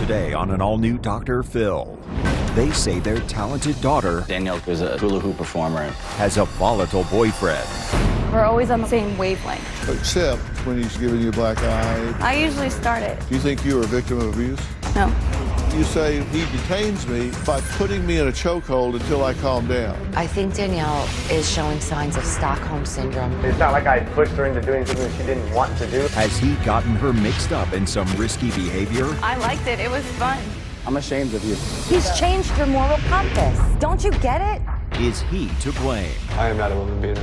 today on an all-new Dr. Phil. They say their talented daughter, Danielle, is a hula hoop performer, has a volatile boyfriend. We're always on the same wavelength. Except when he's giving you a black eye. I usually start it. Do you think you are a victim of abuse? No. You say he detains me by putting me in a chokehold until I calm down. I think Danielle is showing signs of Stockholm Syndrome. It's not like I pushed her into doing something she didn't want to do. Has he gotten her mixed up in some risky behavior? I liked it. It was fun. I'm ashamed of you. He's changed your moral compass. Don't you get it? Is he to blame? I am not a woman beater.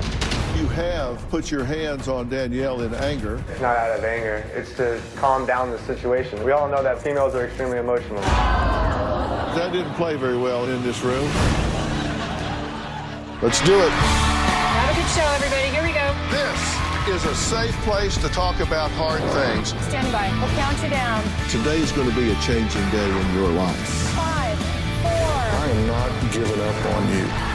You have put your hands on Danielle in anger. It's not out of anger. It's to calm down the situation. We all know that females are extremely emotional. That didn't play very well in this room. Let's do it. Have a good show, everybody. Here we go. This is a safe place to talk about hard things. Stand by. We'll count you down. Today's going to be a changing day in your life. 5, 4. I am not giving up on you.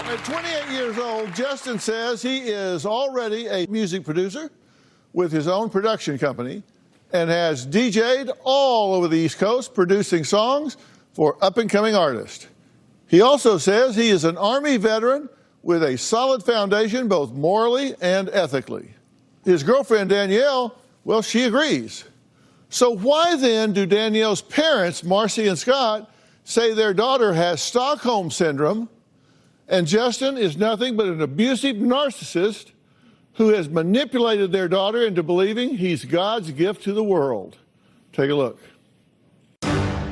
At 28 years old, Justin says he is already a music producer with his own production company and has DJ'd all over the East Coast producing songs for up-and-coming artists. He also says he is an Army veteran with a solid foundation both morally and ethically. His girlfriend, Danielle, well, she agrees. So why then do Danielle's parents, Marcy and Scott, say their daughter has Stockholm Syndrome and Justin is nothing but an abusive narcissist who has manipulated their daughter into believing he's God's gift to the world? Take a look.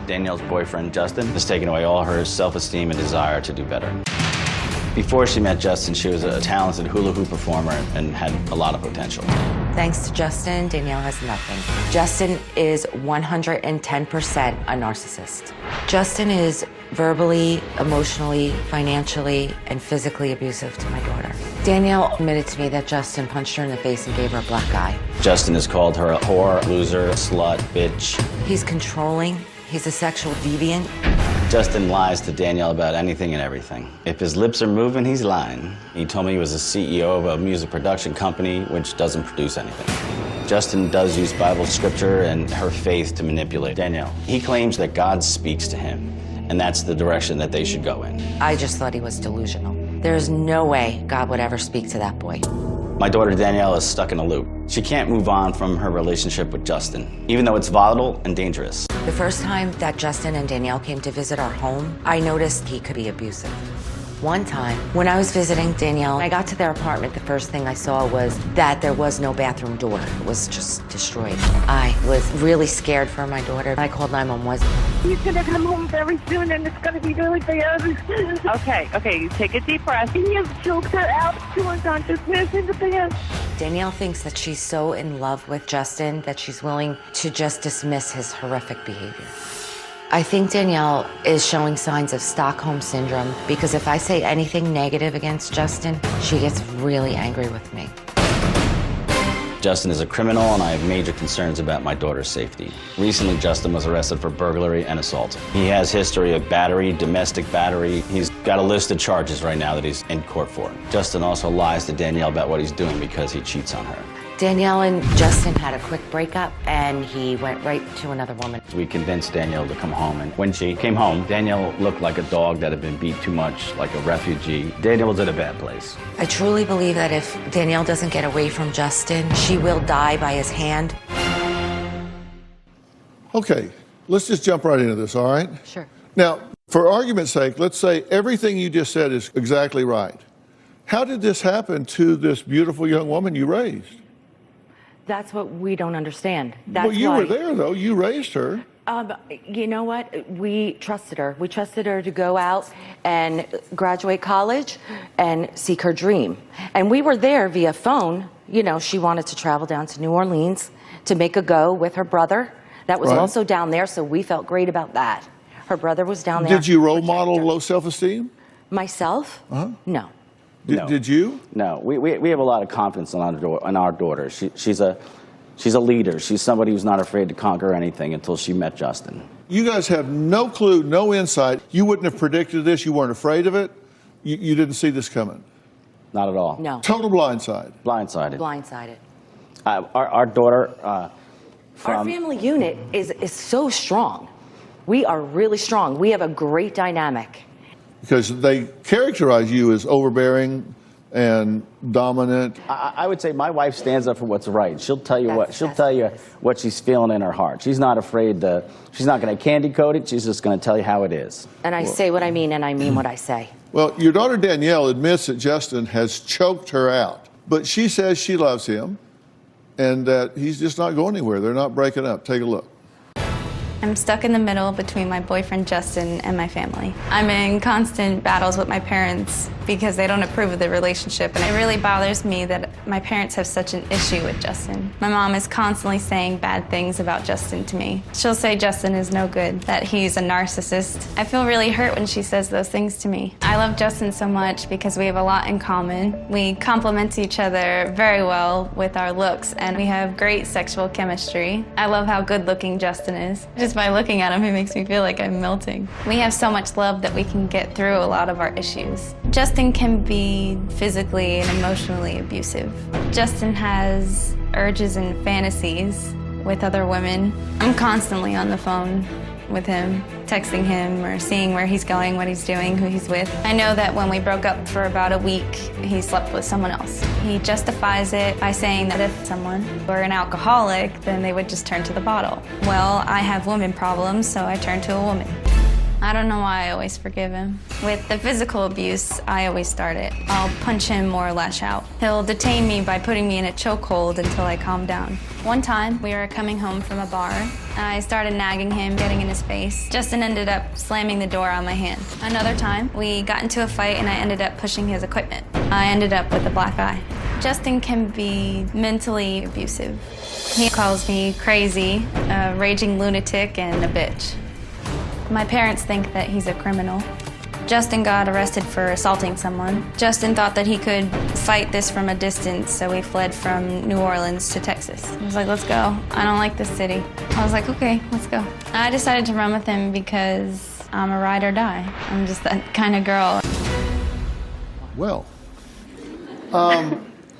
Danielle's boyfriend, Justin, has taken away all her self-esteem and desire to do better. Before she met Justin, she was a talented hula hoop performer and had a lot of potential. Thanks to Justin, Danielle has nothing. Justin is 110% a narcissist. Justin is verbally, emotionally, financially, and physically abusive to my daughter. Danielle admitted to me that Justin punched her in the face and gave her a black eye. Justin has called her a whore, loser, slut, bitch. He's controlling. He's a sexual deviant. Justin lies to Danielle about anything and everything. If his lips are moving, he's lying. He told me he was the CEO of a music production company which doesn't produce anything. Justin does use Bible scripture and her faith to manipulate Danielle. He claims that God speaks to him, and that's the direction that they should go in. I just thought he was delusional. There's no way God would ever speak to that boy. My daughter Danielle is stuck in a loop. She can't move on from her relationship with Justin, even though it's volatile and dangerous. The first time that Justin and Danielle came to visit our home, I noticed he could be abusive. One time, when I was visiting Danielle, I got to their apartment, the first thing I saw was that there was no bathroom door. It was just destroyed. I was really scared for my daughter. I called 911. He's going to come home very soon, and it's going to be really bad. Okay, you take a deep breath. He has choked her out to unconsciousness in the bed. Danielle thinks that she's so in love with Justin that she's willing to just dismiss his horrific behavior. I think Danielle is showing signs of Stockholm Syndrome because if I say anything negative against Justin, she gets really angry with me. Justin is a criminal, and I have major concerns about my daughter's safety. Recently, Justin was arrested for burglary and assault. He has history of battery, domestic battery. He's got a list of charges right now that he's in court for. Justin also lies to Danielle about what he's doing because he cheats on her. Danielle and Justin had a quick breakup, and he went right to another woman. We convinced Danielle to come home, and when she came home, Danielle looked like a dog that had been beat too much, like a refugee. Danielle was in a bad place. I truly believe that if Danielle doesn't get away from Justin, she will die by his hand. Okay, let's just jump right into this, all right? Sure. Now, for argument's sake, let's say everything you just said is exactly right. How did this happen to this beautiful young woman you raised? That's what we don't understand. That's well, you why, were there, though. You raised her. You know what? We trusted her. We trusted her to go out and graduate college and seek her dream. And we were there via phone. You know, she wanted to travel down to New Orleans to make a go with her brother. That was also down there, so we felt great about that. Her brother was down there. Did you role model low self-esteem? Myself? No. No. Did you? No, we have a lot of confidence in our daughter. She's a leader. She's somebody who's not afraid to conquer anything until she met Justin. You guys have no clue, no insight. You wouldn't have predicted this. You weren't afraid of it. You didn't see this coming. Not at all. No. Total blindside. Blindsided. Blindsided. Our daughter, Our family unit is so strong. We are really strong. We have a great dynamic. Because they characterize you as overbearing and dominant. I would say my wife stands up for what's right. She'll tell you That's what she's feeling in her heart. She's not afraid to. She's not going to candy coat it. She's just going to tell you how it is. And I say what I mean, and I mean what I say. Well, your daughter Danielle admits that Justin has choked her out, but she says she loves him and that he's just not going anywhere. They're not breaking up. Take a look. I'm stuck in the middle between my boyfriend Justin and my family. I'm in constant battles with my parents because they don't approve of the relationship, and it really bothers me that my parents have such an issue with Justin. My mom is constantly saying bad things about Justin to me. She'll say Justin is no good, that he's a narcissist. I feel really hurt when she says those things to me. I love Justin so much because we have a lot in common. We complement each other very well with our looks, and we have great sexual chemistry. I love how good-looking Justin is. Just by looking at him, he makes me feel like I'm melting. We have so much love that we can get through a lot of our issues. Justin can be physically and emotionally abusive. Justin has urges and fantasies with other women. I'm constantly on the phone with him, texting him or seeing where he's going, what he's doing, who he's with. I know that when we broke up for about a week, he slept with someone else. He justifies it by saying that if someone were an alcoholic, then they would just turn to the bottle. Well, I have woman problems, so I turn to a woman. I don't know why I always forgive him. With the physical abuse, I always start it. I'll punch him or lash out. He'll detain me by putting me in a chokehold until I calm down. One time, we were coming home from a bar. I started nagging him, getting in his face. Justin ended up slamming the door on my hand. Another time, we got into a fight and I ended up pushing his equipment. I ended up with a black eye. Justin can be mentally abusive. He calls me crazy, a raging lunatic, and a bitch. My parents think that he's a criminal. Justin got arrested for assaulting someone. Justin thought that he could fight this from a distance, so we fled from New Orleans to Texas. I was like, let's go. I don't like this city. I was like, okay, let's go. I decided to run with him because I'm a ride or die. I'm just that kind of girl. Well,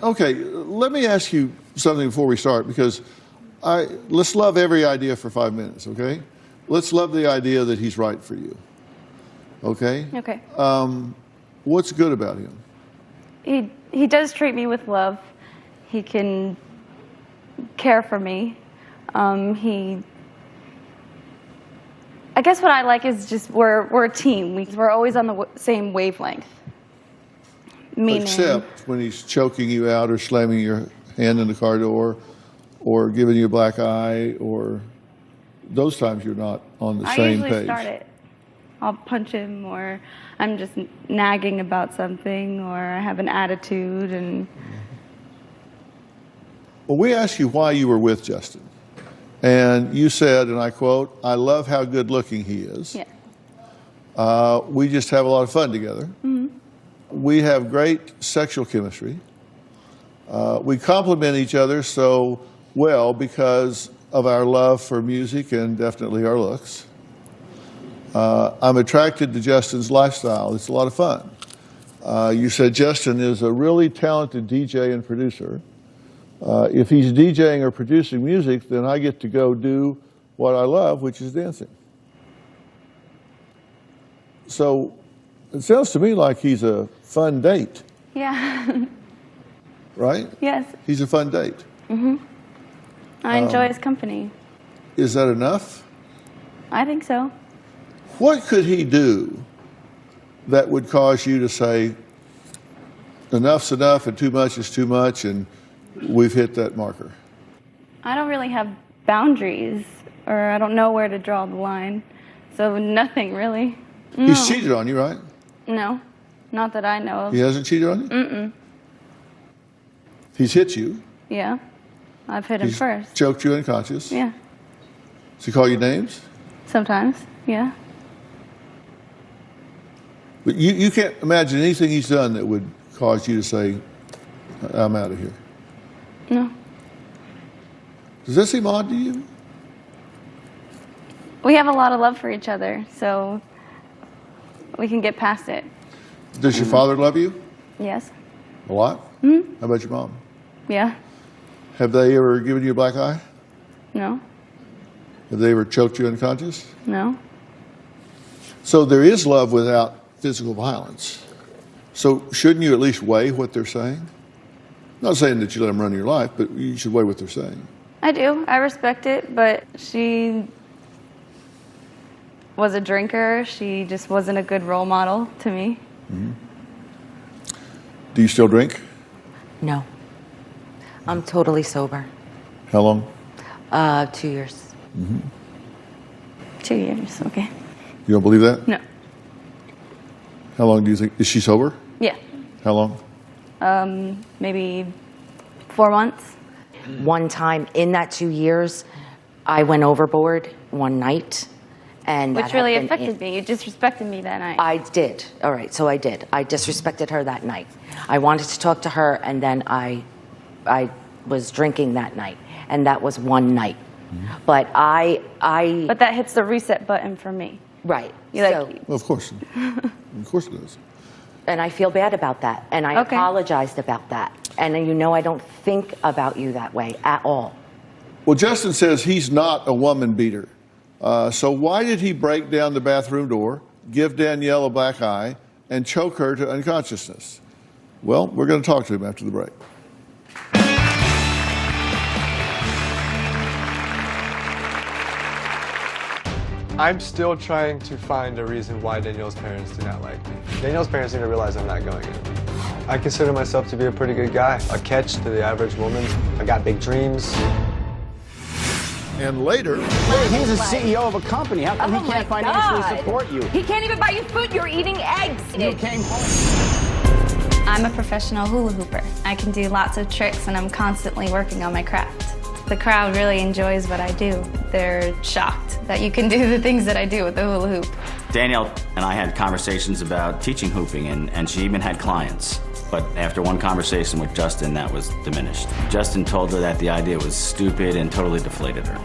okay, let me ask you something before we start, because let's love every idea for 5 minutes, okay? Let's love the idea that he's right for you, okay? Okay. What's good about him? He does treat me with love. He can care for me. I guess what I like is just we're a team. We're always on the same wavelength. Meaning, except when he's choking you out or slamming your hand in the car door or giving you a black eye, or those times you're not on the same page. I usually start it. I'll punch him, or I'm just nagging about something, or I have an attitude. And well, we asked you why you were with Justin, and you said, and I quote, "I love how good looking he is. Yeah. We just have a lot of fun together. Mm-hmm. We have great sexual chemistry. We complement each other so well because of our love for music and definitely our looks. I'm attracted to Justin's lifestyle. It's a lot of fun. You said Justin is a really talented DJ and producer. If he's DJing or producing music, then I get to go do what I love, which is dancing. So it sounds to me like he's a fun date, Yeah. right? Yes. He's a fun date. Mm-hmm. I enjoy his company. Is that enough? I think so. What could he do that would cause you to say, enough's enough and too much is too much, and we've hit that marker? I don't really have boundaries, or I don't know where to draw the line. So nothing really. No. He's cheated on you, right? No, not that I know of. He hasn't cheated on you? Mm-mm. He's hit you. Yeah, I've hit him He's first. choked you unconscious. Yeah, Does he call you names? sometimes, yeah. But you can't imagine anything he's done that would cause you to say, I'm out of here. No. Does that seem odd to you? We have a lot of love for each other, so we can get past it. Does your father love you? Yes. A lot? Mm-hmm. How about your mom? Yeah. Have they ever given you a black eye? No. Have they ever choked you unconscious? No. So there is love without physical violence. So shouldn't you at least weigh what they're saying? Not saying that you let them run your life, but you should weigh what they're saying. I do. I respect it, but she was a drinker. She just wasn't a good role model to me. Mm-hmm. Do you still drink? No. I'm totally sober. How long? 2 years. Mm-hmm. 2 years, okay. You don't believe that? No. How long do you think? Is she sober? Yeah. How long? Maybe 4 months. One time in that 2 years, I went overboard one night. And which really affected me. You disrespected me that night. I did. All right, so I did. I disrespected her that night. I wanted to talk to her, and then I was drinking that night, and that was one night. Mm-hmm. But But that hits the reset button for me. Right. Well, of course. Of course it does. And I feel bad about that, and I apologized about that. And you know I don't think about you that way at all. Well, Justin says he's not a woman beater. So why did he break down the bathroom door, give Danielle a black eye, and choke her to unconsciousness? Well, we're going to talk to him after the break. I'm still trying to find a reason why Danielle's parents do not like me. Danielle's parents need to realize I'm not going anywhere. I consider myself to be a pretty good guy, a catch to the average woman. I got big dreams. And later... He's a CEO of a company. How come he can't financially support you? He can't even buy you food. You're eating eggs. You came home. I'm a professional hula hooper. I can do lots of tricks, and I'm constantly working on my craft. The crowd really enjoys what I do. They're shocked that you can do the things that I do with the hula hoop. Danielle and I had conversations about teaching hooping, and she even had clients. But after one conversation with Justin, that was diminished. Justin told her that the idea was stupid and totally deflated her.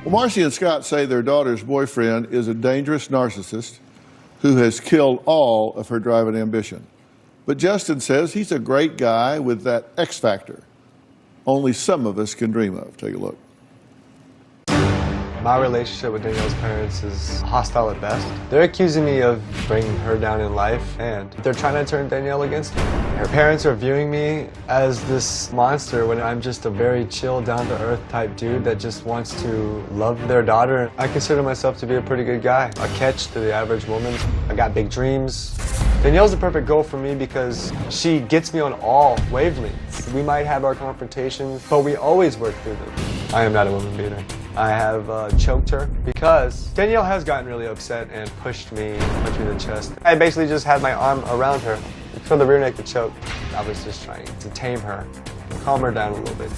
Well, Marcy and Scott say their daughter's boyfriend is a dangerous narcissist who has killed all of her drive and ambition. But Justin says he's a great guy with that X factor only some of us can dream of. Take a look. My relationship with Danielle's parents is hostile at best. They're accusing me of bringing her down in life, and they're trying to turn Danielle against me. Her parents are viewing me as this monster when I'm just a very chill, down-to-earth type dude that just wants to love their daughter. I consider myself to be a pretty good guy, a catch to the average woman. I got big dreams. Danielle's the perfect girl for me because she gets me on all wavelengths. We might have our confrontations, but we always work through them. I am not a woman beater. I have choked her because Danielle has gotten really upset and punched me in the chest. I basically just had my arm around her for the rear naked choke. I was just trying to tame her, calm her down a little bit.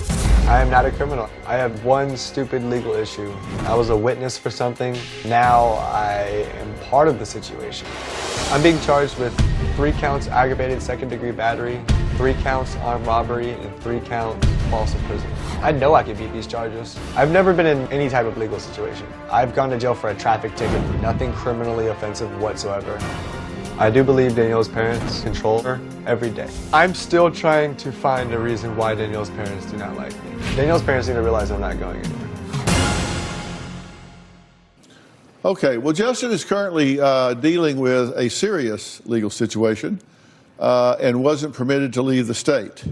I am not a criminal. I have one stupid legal issue. I was a witness for something. Now I am part of the situation. I'm being charged with 3 counts aggravated second-degree battery, 3 counts armed robbery, and 3 counts false imprisonment. I know I can beat these charges. I've never been in any type of legal situation. I've gone to jail for a traffic ticket, nothing criminally offensive whatsoever. I do believe Danielle's parents control her every day. I'm still trying to find a reason why Danielle's parents do not like me. Danielle's parents need to realize I'm not going anywhere. Okay, well, Justin is currently dealing with a serious legal situation and wasn't permitted to leave the state.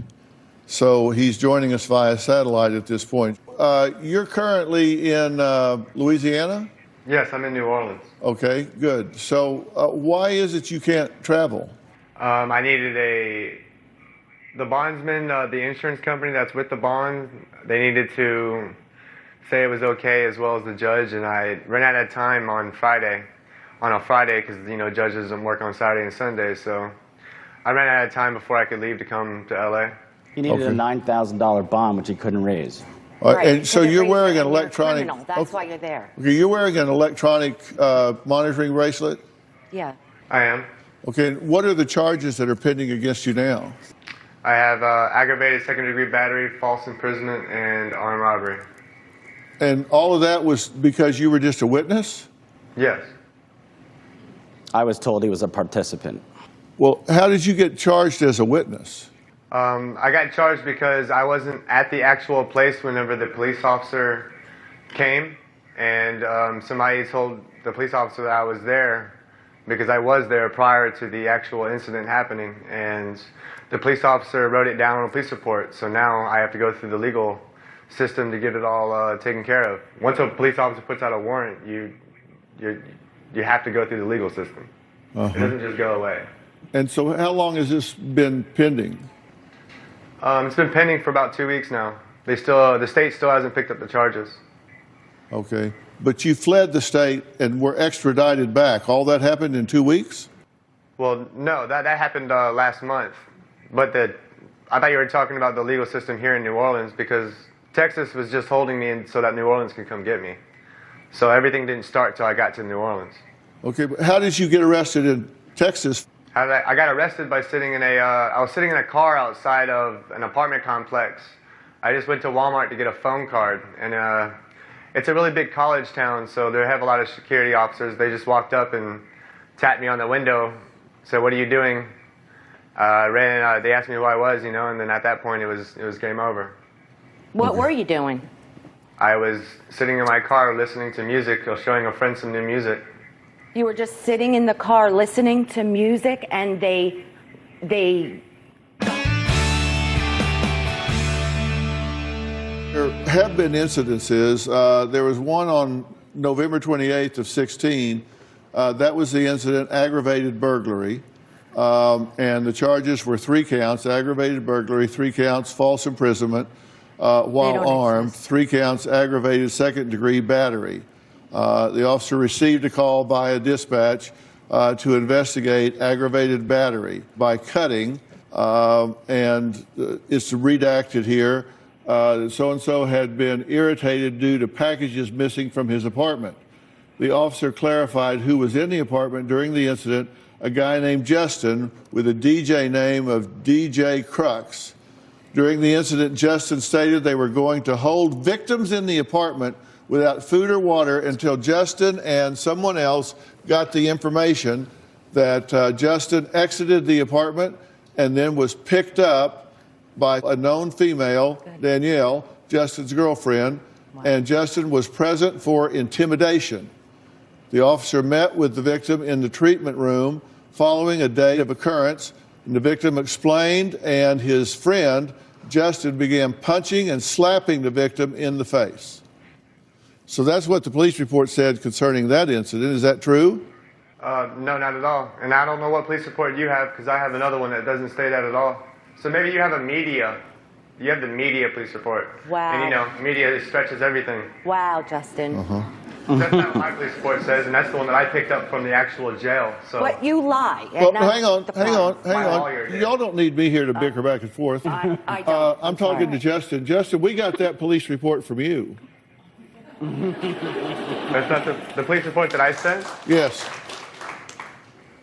So he's joining us via satellite at this point. You're currently in Louisiana? Yes, I'm in New Orleans. Okay, good. So why is it you can't travel? I needed the bondsman, the insurance company that's with the bond, they needed to say it was okay, as well as the judge, and I ran out of time on a Friday because, you know, judges don't work on Saturday and Sunday, so I ran out of time before I could leave to come to LA. He needed a $9,000 bond, which he couldn't raise. Right. And so you're wearing an electronic... That's why you're there. Okay, you're wearing an electronic monitoring bracelet? Yeah. I am. Okay, and what are the charges that are pending against you now? I have aggravated second-degree battery, false imprisonment, and armed robbery. And all of that was because you were just a witness? Yes. I was told he was a participant. Well, how did you get charged as a witness? I got charged because I wasn't at the actual place whenever the police officer came, and somebody told the police officer that I was there because I was there prior to the actual incident happening, and the police officer wrote it down on a police report, so now I have to go through the legal system to get it all taken care of. Once a police officer puts out a warrant, you have to go through the legal system. It doesn't just go away. And so how long has this been pending? It's been pending for about 2 weeks now. The state still hasn't picked up the charges. Okay. But you fled the state and were extradited back. All that happened in 2 weeks? Well, no, that happened last month. But I thought you were talking about the legal system here in New Orleans, because Texas was just holding me so that New Orleans could come get me. So everything didn't start till I got to New Orleans. Okay, but how did you get arrested in Texas? I got arrested by sitting in I was sitting in a car outside of an apartment complex. I just went to Walmart to get a phone card, and it's a really big college town, so they have a lot of security officers. They just walked up and tapped me on the window, said, "What are you doing?" They asked me who I was, and then at that point it was game over. What were you doing? I was sitting in my car listening to music, or showing a friend some new music. You were just sitting in the car listening to music, and they There have been incidences. There was one on November 28th of 16. That was the incident, aggravated burglary. And the charges were 3 counts, aggravated burglary, 3 counts, false imprisonment while armed, 3 counts, aggravated second-degree battery. The officer received a call by a dispatch to investigate aggravated battery by cutting, and it's redacted here. So-and-so had been irritated due to packages missing from his apartment. The officer clarified who was in the apartment during the incident, a guy named Justin with a DJ name of DJ Crux. During the incident, Justin stated they were going to hold victims in the apartment without food or water until Justin and someone else got the information that Justin exited the apartment and then was picked up by a known female, Danielle, Justin's girlfriend, and Justin was present for intimidation. The officer met with the victim in the treatment room following a day of occurrence, and the victim explained, and his friend, Justin, began punching and slapping the victim in the face. So that's what the police report said concerning that incident. Is that true? No, not at all. And I don't know what police report you have, because I have another one that doesn't say that at all. So maybe you have you have the media police report. Wow. And media stretches everything. Wow, Justin. That's not what my police report says, and that's the one that I picked up from the actual jail. So. But you lie. Well, hang on. Y'all don't need me here to bicker back and forth. I don't. I'm talking to Justin. Justin, we got that police report from you. That's not the police report that I sent? Yes.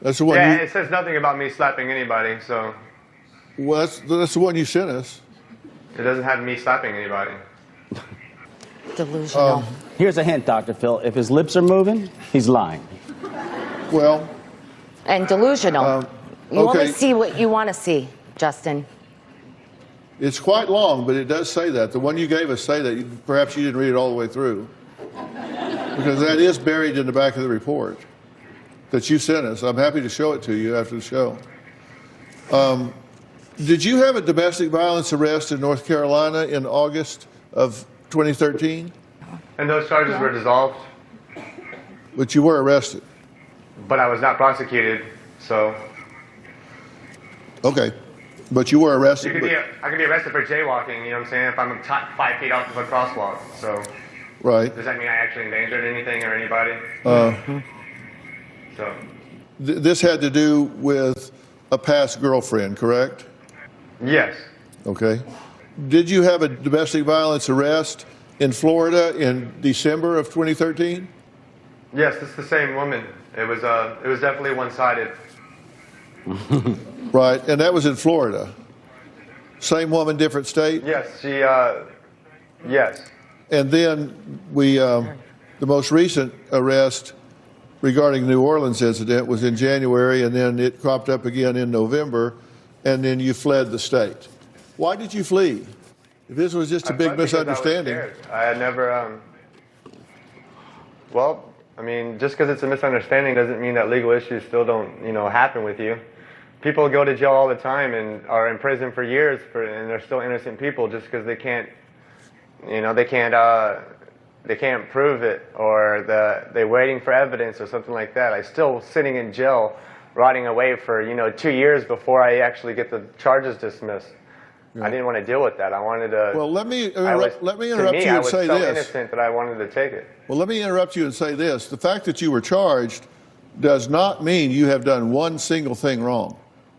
That's the one. Yeah, it says nothing about me slapping anybody, so. Well, that's the one you sent us. It doesn't have me slapping anybody. Delusional. Here's a hint, Dr. Phil. If his lips are moving, he's lying. Well. And delusional. You okay. only see what you want to see, Justin. It's quite long, but it does say that. The one you gave us say that. Perhaps you didn't read it all the way through. Because that is buried in the back of the report that you sent us. I'm happy to show it to you after the show. Did you have a domestic violence arrest in North Carolina in August of 2013? And those charges were dissolved. But you were arrested. But I was not prosecuted, so. Okay. But you were arrested. I could be arrested for jaywalking, you know what I'm saying, if I'm 5 feet off of a crosswalk, so. Right. Does that mean I actually endangered anything or anybody? So. This had to do with a past girlfriend, correct? Yes. Okay. Did you have a domestic violence arrest in Florida in December of 2013? Yes, it's the same woman. It was definitely one-sided. Right, and that was in Florida. Same woman, different state? Yes, yes. And then the most recent arrest regarding the New Orleans incident was in January, and then it cropped up again in November, and then you fled the state. Why did you flee? If this was just a big misunderstanding. I had never, well, I mean, just because it's a misunderstanding doesn't mean that legal issues still don't, happen with you. People go to jail all the time and are in prison for years, and they're still innocent people just because they can't, they can't prove it, or they're waiting for evidence or something like that. I'm still sitting in jail, rotting away for 2 years before I actually get the charges dismissed. Yeah. I didn't want to deal with that. I wanted to. Well, let me interrupt you and say I was so this. innocent that I wanted to take it. Well, let me interrupt you and say this. The fact that you were charged does not mean you have done one single thing wrong.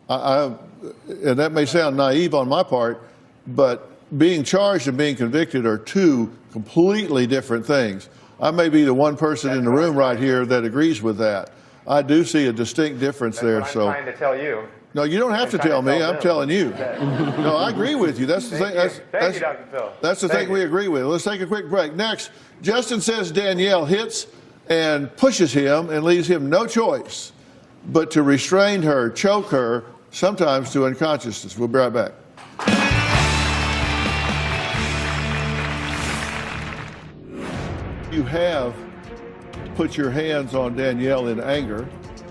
And that may sound naive on my part, but being charged and being convicted are two completely different things. I may be the one person in the room right here that agrees with that. I do see a distinct difference there. That's what I'm trying to tell you. No, you don't have to tell me. I'm telling you. No, I agree with you. That's the thing. Thank you, Dr. Phil. That's the thing we agree with. Let's take a quick break. Next, Justin says Danielle hits and pushes him and leaves him no choice but to restrain her, choke her, sometimes to unconsciousness. We'll be right back. You have put your hands on Danielle in anger.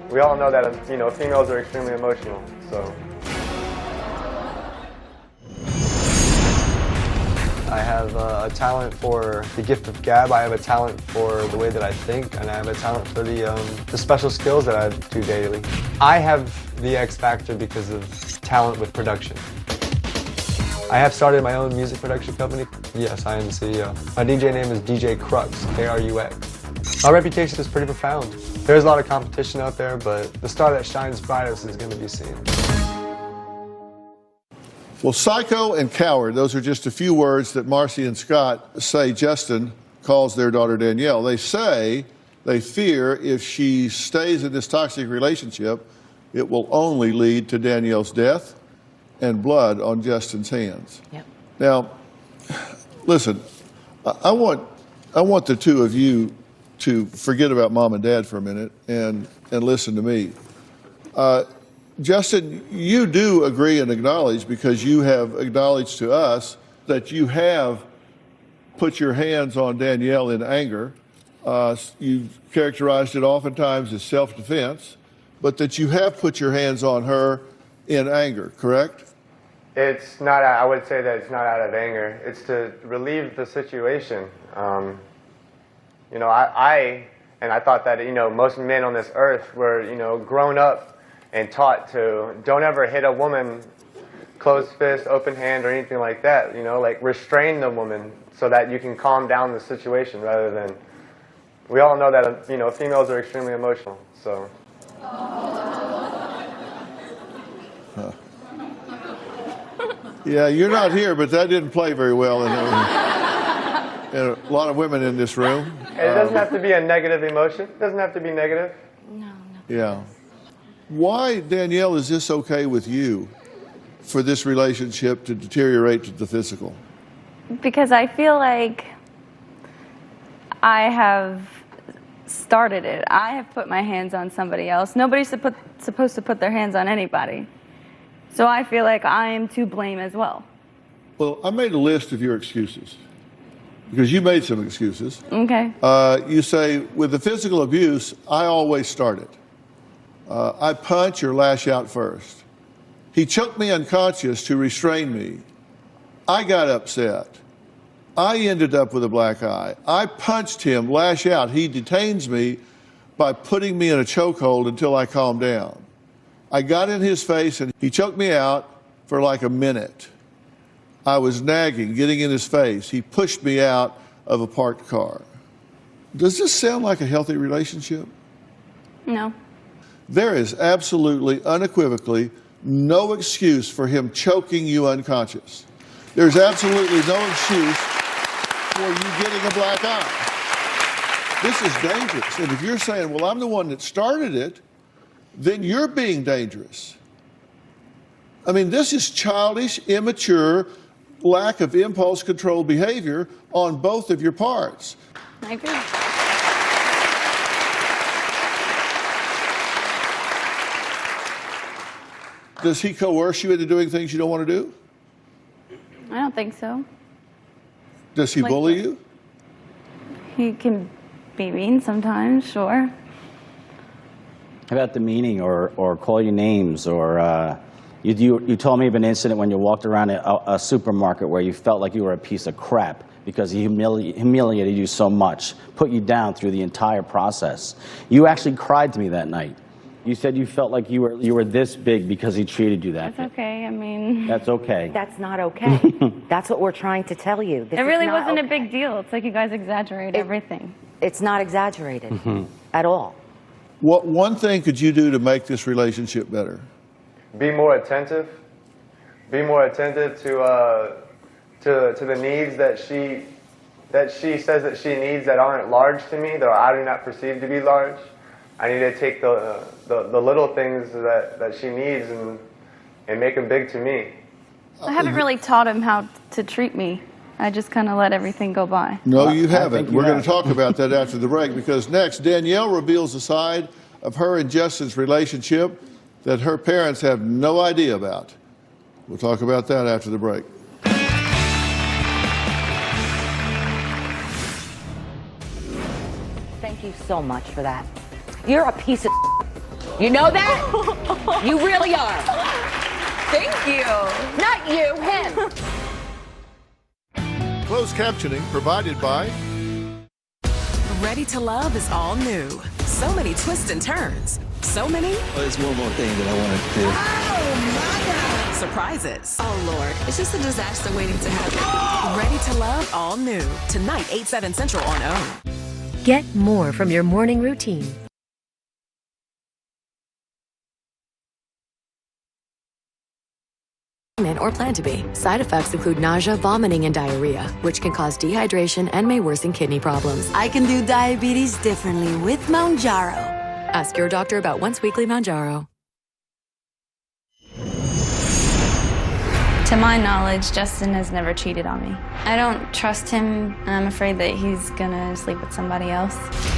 We all know that, females are extremely emotional, so. I have a talent for the gift of gab. I have a talent for the way that I think, and I have a talent for the special skills that I do daily. I have the X factor because of talent with production. I have started my own music production company. Yes, I am the CEO. My DJ name is DJ Crux, K-R-U-X. My reputation is pretty profound. There's a lot of competition out there, but the star that shines brightest is going to be seen. Well, psycho and coward, those are just a few words that Marcy and Scott say Justin calls their daughter Danielle. They say they fear if she stays in this toxic relationship, it will only lead to Danielle's death and blood on Justin's hands. Yep. Now, listen, I want the two of you to forget about mom and dad for a minute and listen to me. Justin, you do agree and acknowledge, because you have acknowledged to us that you have put your hands on Danielle in anger. You've characterized it oftentimes as self-defense, but that you have put your hands on her in anger, correct? It's not, I would say that it's not out of anger. It's to relieve the situation. I thought that, most men on this earth were, grown up and taught to don't ever hit a woman closed fist, open hand, or anything like that. Like restrain the woman so that you can calm down the situation rather than. We all know that females are extremely emotional. So. Yeah, you're not here, but that didn't play very well in a lot of women in this room. It doesn't have to be a negative emotion. It doesn't have to be negative. No. Yeah. Why, Danielle, is this okay with you for this relationship to deteriorate to the physical? Because I feel like I have started it. I have put my hands on somebody else. Nobody's supposed to put their hands on anybody. So I feel like I am to blame as well. Well, I made a list of your excuses, because you made some excuses. Okay. You say, with the physical abuse, I always start it. I punch or lash out first. He choked me unconscious to restrain me. I got upset. I ended up with a black eye. I punched him, lash out. He detains me by putting me in a chokehold until I calmed down. I got in his face and he choked me out for like a minute. I was nagging, getting in his face. He pushed me out of a parked car. Does this sound like a healthy relationship? No. There is absolutely, unequivocally, no excuse for him choking you unconscious. There's absolutely no excuse for you getting a black eye. This is dangerous. And if you're saying, well, I'm the one that started it, then you're being dangerous. I mean, this is childish, immature, lack of impulse control behavior on both of your parts. I agree. Does he coerce you into doing things you don't want to do? I don't think so. Does he bully you? He can be mean sometimes, sure. How about demeaning or call you names? Or you told me of an incident when you walked around a supermarket where you felt like you were a piece of crap because he humiliated you so much, put you down through the entire process. You actually cried to me that night. You said you felt like you were this big because he treated you that. That's okay. I mean, That's okay. That's not okay. That's what we're trying to tell you. This it really is not wasn't a okay. big deal. It's like you guys exaggerate everything. It's not exaggerated at all. What one thing could you do to make this relationship better? Be more attentive. Be more attentive to the needs that she says that she needs that aren't large to me, that I do not perceive to be large. I need to take the little things that she needs and make them big to me. I haven't really taught him how to treat me. I just kind of let everything go by. No, you haven't. We're going to have. talk about that after the break, because next, Danielle reveals a side of her and Justin's relationship that her parents have no idea about. We'll talk about that after the break. Thank you so much for that. You're a piece of You know that? You really are. Thank you. Not you, him. Closed captioning provided by Ready to Love is all new. So many twists and turns. So many There's one more thing that I want to do. oh, my God. Surprises. Oh, Lord. It's just a disaster waiting to happen. Ready to Love, all new. Tonight, 8/7 Central on OWN. Get more from your morning routine. Or plan to be. Side effects include nausea, vomiting, and diarrhea, which can cause dehydration and may worsen kidney problems. I can do diabetes differently with Mounjaro. Ask your doctor about once weekly Mounjaro. To my knowledge, Justin has never cheated on me. I don't trust him, and I'm afraid that he's gonna sleep with somebody else.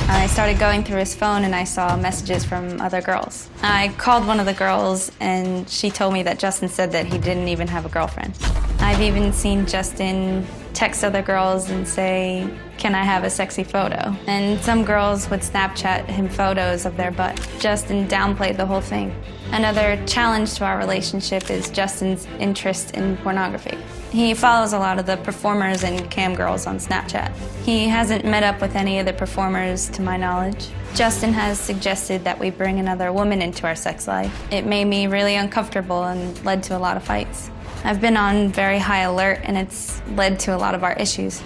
I started going through his phone and I saw messages from other girls. I called one of the girls and she told me that Justin said that he didn't even have a girlfriend. I've even seen Justin text other girls and say, "Can I have a sexy photo?" And some girls would Snapchat him photos of their butt. Justin downplayed the whole thing. Another challenge to our relationship is Justin's interest in pornography. He follows a lot of the performers and cam girls on Snapchat. He hasn't met up with any of the performers, to my knowledge. Justin has suggested that we bring another woman into our sex life. It made me really uncomfortable and led to a lot of fights. I've been on very high alert, and it's led to a lot of our issues.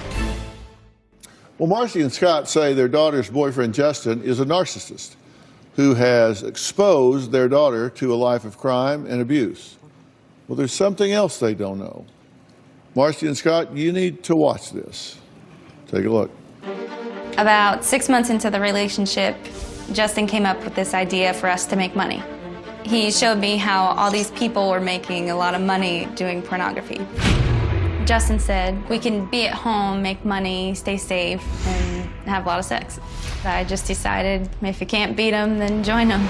Well, Marcy and Scott say their daughter's boyfriend, Justin, is a narcissist who has exposed their daughter to a life of crime and abuse. Well, there's something else they don't know. Marcy and Scott, you need to watch this. Take a look. About 6 months into the relationship, Justin came up with this idea for us to make money. He showed me how all these people were making a lot of money doing pornography. Justin said, "We can be at home, make money, stay safe, and have a lot of sex." I just decided if you can't beat them, then join them.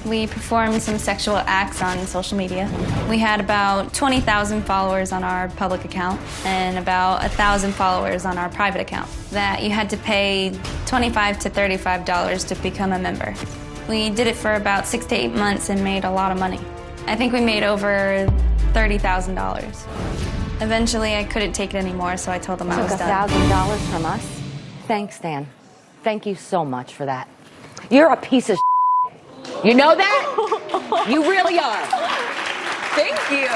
We performed some sexual acts on social media. We had about 20,000 followers on our public account and about 1,000 followers on our private account. That you had to pay $25 to $35 to become a member. We did it for about 6 to 8 months and made a lot of money. I think we made over $30,000. Eventually, I couldn't take it anymore, so I told them I was Took done. $1,000 from us. Thanks, Dan. Thank you so much for that. You're a piece of You know that? You really are. Thank you.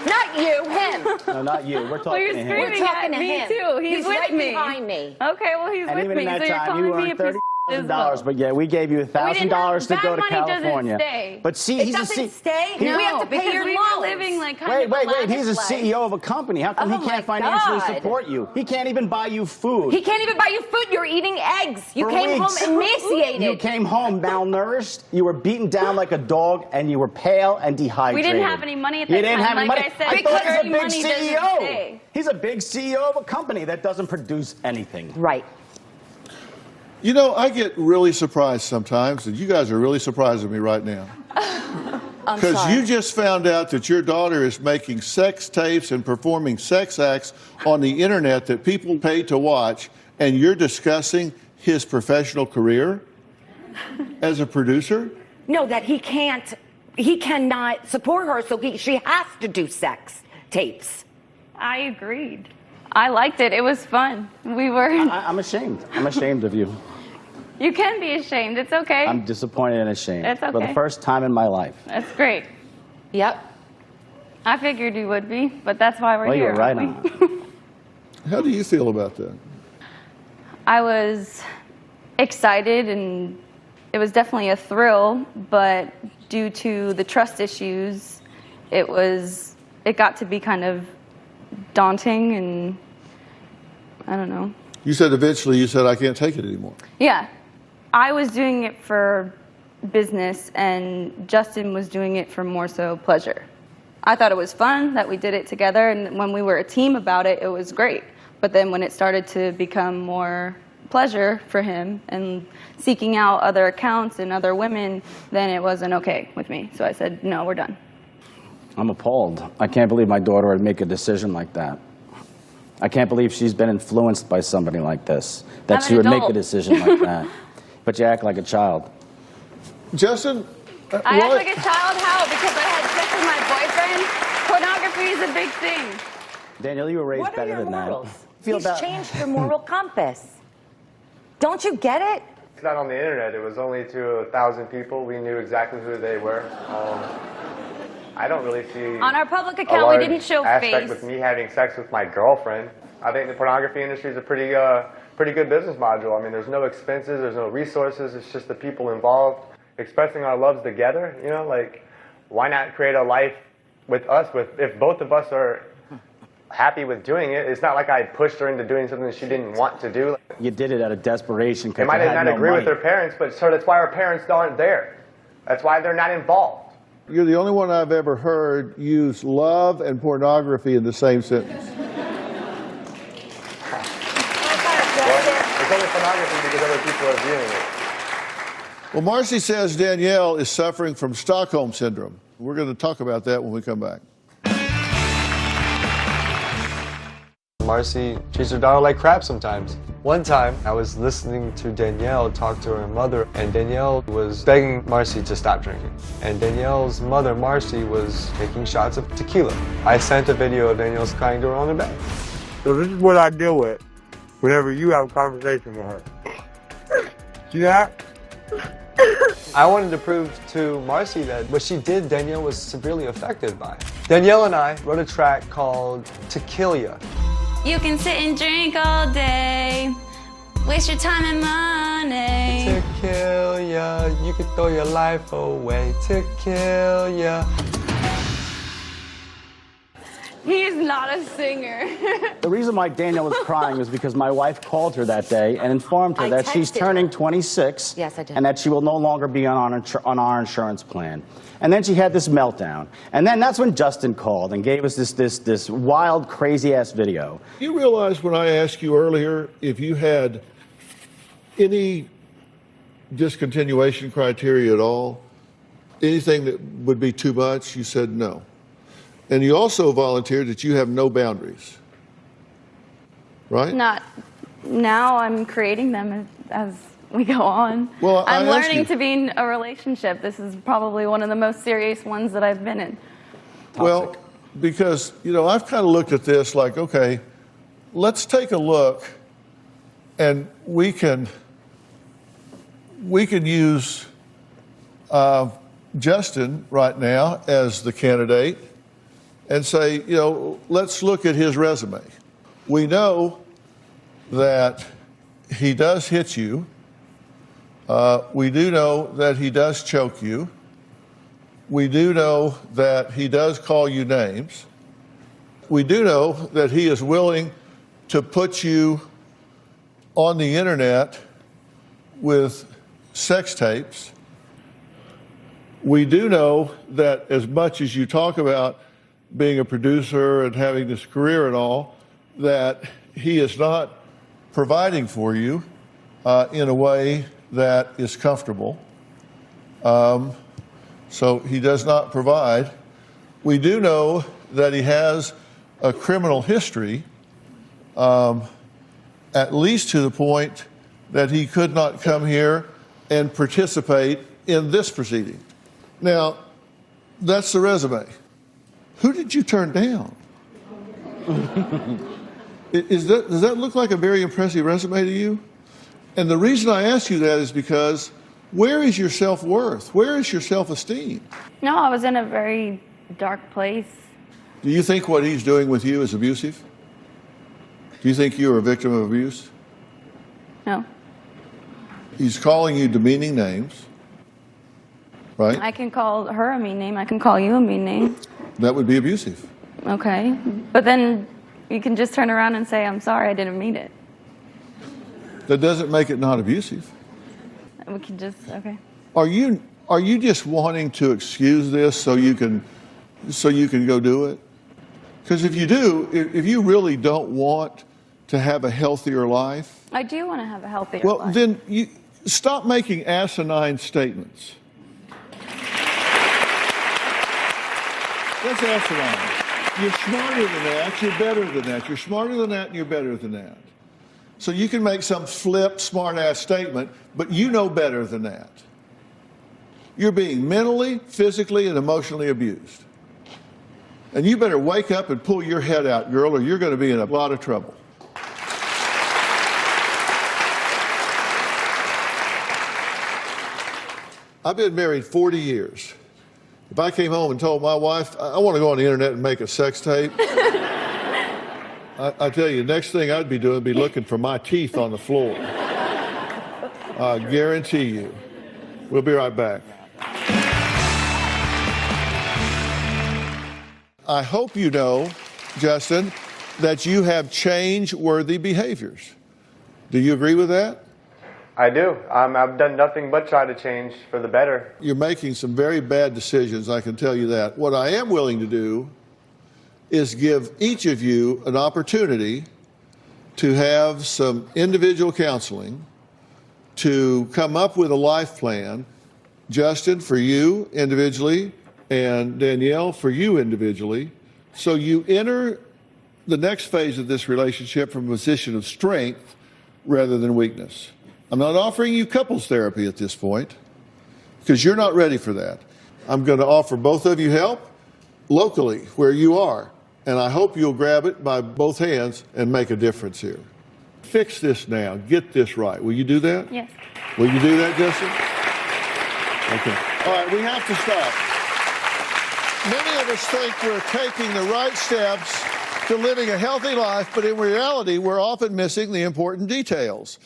Not you, him. No, not you. We're talking you're to him. screaming We're talking at to me him. too. He's with right me. behind me. Okay, well, he's And with even me, in that so you're time, calling you me a earned piece 30 $1,000, but yeah, we gave you $1,000 to go to California. Stay. But see, he's stay. No, we have to pay because your we loans. were living like kind of Wait, he's a CEO of a company. How come he can't financially support you? He can't even buy you food. He can't even buy you food. You're eating eggs. You came home emaciated. You came home malnourished. You were beaten down like a dog, and you were pale and dehydrated. We didn't have any money at that time. You didn't have any money. I said, I thought he's a big money CEO. He's a big CEO of a company that doesn't produce anything. Right. You know, I get really surprised sometimes, and you guys are really surprising me right now. Because you just found out that your daughter is making sex tapes and performing sex acts on the internet that people pay to watch, and you're discussing his professional career as a producer? No, that he cannot support her, so she has to do sex tapes. I agreed. I liked it. It was fun. We were. I'm ashamed. I'm ashamed of you. You can be ashamed. It's okay. I'm disappointed and ashamed. It's okay. For the first time in my life. That's great. Yep. I figured you would be, but that's why we're here. Well, you're right on. How do you feel about that? I was excited, and it was definitely a thrill, but due to the trust issues, it got to be kind of daunting, and I don't know. You said eventually, you said, I can't take it anymore. Yeah. I was doing it for business, and Justin was doing it for more so pleasure. I thought it was fun that we did it together, and when we were a team about it, it was great. But then when it started to become more pleasure for him and seeking out other accounts and other women, then it wasn't okay with me. So I said, no, we're done. I'm appalled. I can't believe my daughter would make a decision like that. I can't believe she's been influenced by somebody like this, that she would make a decision like that. But you act like a child. Justin? I act like a child? How? Because I had sex with my boyfriend? Pornography is a big thing. Danielle, you were raised better than that. He's changed your moral compass. Don't you get it? It's not on the internet. It was only to 1,000 people. We knew exactly who they were. I don't really see on our public account, we didn't show aspect face. with me having sex with my girlfriend. I think the pornography industry is a pretty good business module. I mean, there's no expenses, there's no resources. It's just the people involved expressing our loves together. You know, like, why not create a life with us? If both of us are happy with doing it, it's not like I pushed her into doing something she didn't want to do. You did it out of desperation. They might not agree with their parents, but so that's why our parents aren't there. That's why they're not involved. You're the only one I've ever heard use love and pornography in the same sentence. Well, it's only pornography because other people are viewing it. Well, Marcy says Danielle is suffering from Stockholm Syndrome. We're going to talk about that when we come back. Marcy treats her daughter like crap sometimes. One time, I was listening to Danielle talk to her mother, and Danielle was begging Marcy to stop drinking. And Danielle's mother, Marcy, was taking shots of tequila. I sent a video of Danielle's crying to her on her bed. So this is what I deal with whenever you have a conversation with her. See that? I wanted to prove to Marcy that what she did, Danielle was severely affected by. Danielle and I wrote a track called Tequila. You can sit and drink all day, waste your time and money. To kill ya, you could throw your life away. To kill ya. He is not a singer. The reason why Danielle was crying was because my wife called her that day and informed her that she's turning 26. Yes, I did. And that she will no longer be on our insurance plan. And then she had this meltdown. And then that's when Justin called and gave us this wild, crazy-ass video. You realize when I asked you earlier if you had any discontinuation criteria at all, anything that would be too much, you said no. And you also volunteered that you have no boundaries, right? Not now. I'm creating them as we go on. Well, I'm learning to be in a relationship. This is probably one of the most serious ones that I've been in. Toxic. Well, because, you know, I've kind of looked at this like, okay, let's take a look, and we can use Justin right now as the candidate and say, you know, let's look at his resume. We know that he does hit you. We do know that he does choke you. We do know that he does call you names. We do know that he is willing to put you on the internet with sex tapes. We do know that as much as you talk about being a producer and having this career and all, that he is not providing for you in a way that is comfortable. So he does not provide. We do know that he has a criminal history, at least to the point that he could not come here and participate in this proceeding. Now, that's the resume. Who did you turn down? Does that look like a very impressive resume to you? And the reason I ask you that is because where is your self-worth? Where is your self-esteem? No, I was in a very dark place. Do you think what he's doing with you is abusive? Do you think you're a victim of abuse? No. He's calling you demeaning names, right? I can call her a mean name. I can call you a mean name. That would be abusive. Okay. But then you can just turn around and say, I'm sorry, I didn't mean it. That doesn't make it not abusive. We can just, okay. Are you just wanting to excuse this so you can go do it? Because if you do, if you really don't want to have a healthier life, I do want to have a healthier life. well, then you stop making asinine statements. That's asinine. You're smarter than that, you're better than that. You're smarter than that, and you're better than that. So you can make some flip, smart-ass statement, but you know better than that. You're being mentally, physically, and emotionally abused. And you better wake up and pull your head out, girl, or you're going to be in a lot of trouble. I've been married 40 years. If I came home and told my wife, I want to go on the internet and make a sex tape, I tell you, next thing I'd be doing would be looking for my teeth on the floor. I guarantee you. We'll be right back. I hope you know, Justin, that you have change-worthy behaviors. Do you agree with that? I do. I've done nothing but try to change for the better. You're making some very bad decisions, I can tell you that. What I am willing to do is give each of you an opportunity to have some individual counseling, to come up with a life plan. Justin, for you individually, and Danielle, for you individually, so you enter the next phase of this relationship from a position of strength rather than weakness. I'm not offering you couples therapy at this point because you're not ready for that. I'm going to offer both of you help locally where you are, and I hope you'll grab it by both hands and make a difference here. Fix this now. Get this right. Will you do that? Yes. Will you do that, Justin? Okay. All right, we have to stop. Many of us think we're taking the right steps to living a healthy life, but in reality, we're often missing the important details.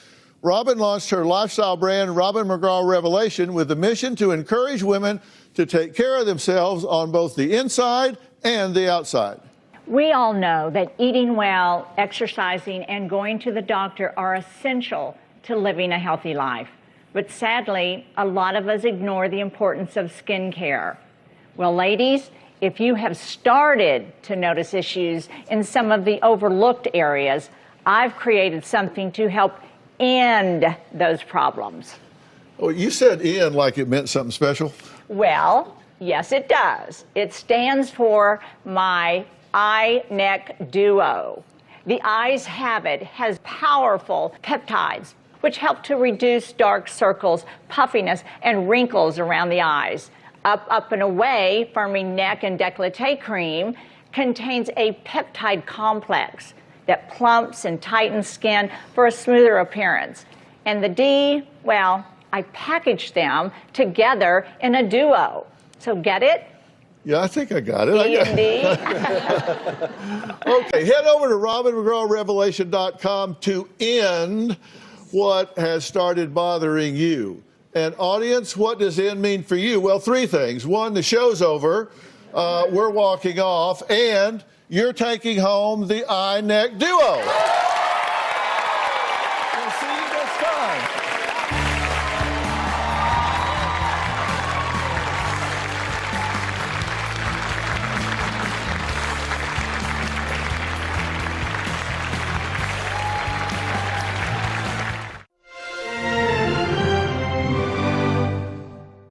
Robin launched her lifestyle brand, Robin McGraw Revelation, with the mission to encourage women to take care of themselves on both the inside and the outside. We all know that eating well, exercising, and going to the doctor are essential to living a healthy life. But sadly, a lot of us ignore the importance of skin care. Well, ladies, if you have started to notice issues in some of the overlooked areas, I've created something to help end those problems. Oh, you said end like it meant something special? Well, yes, it does. It stands for my eye-neck duo. The Eyes Habit has powerful peptides, which help to reduce dark circles, puffiness, and wrinkles around the eyes. Up and Away Firming Neck and Décolleté Cream contains a peptide complex that plumps and tightens skin for a smoother appearance. And the D, well, I packaged them together in a duo. So get it? Yeah, I think I got it. E and D. Okay, head over to RobinMcGrawRevelation.com to end what has started bothering you. And audience, what does in mean for you? Well, three things. One, the show's over. We're walking off, and you're taking home the eye-neck duo.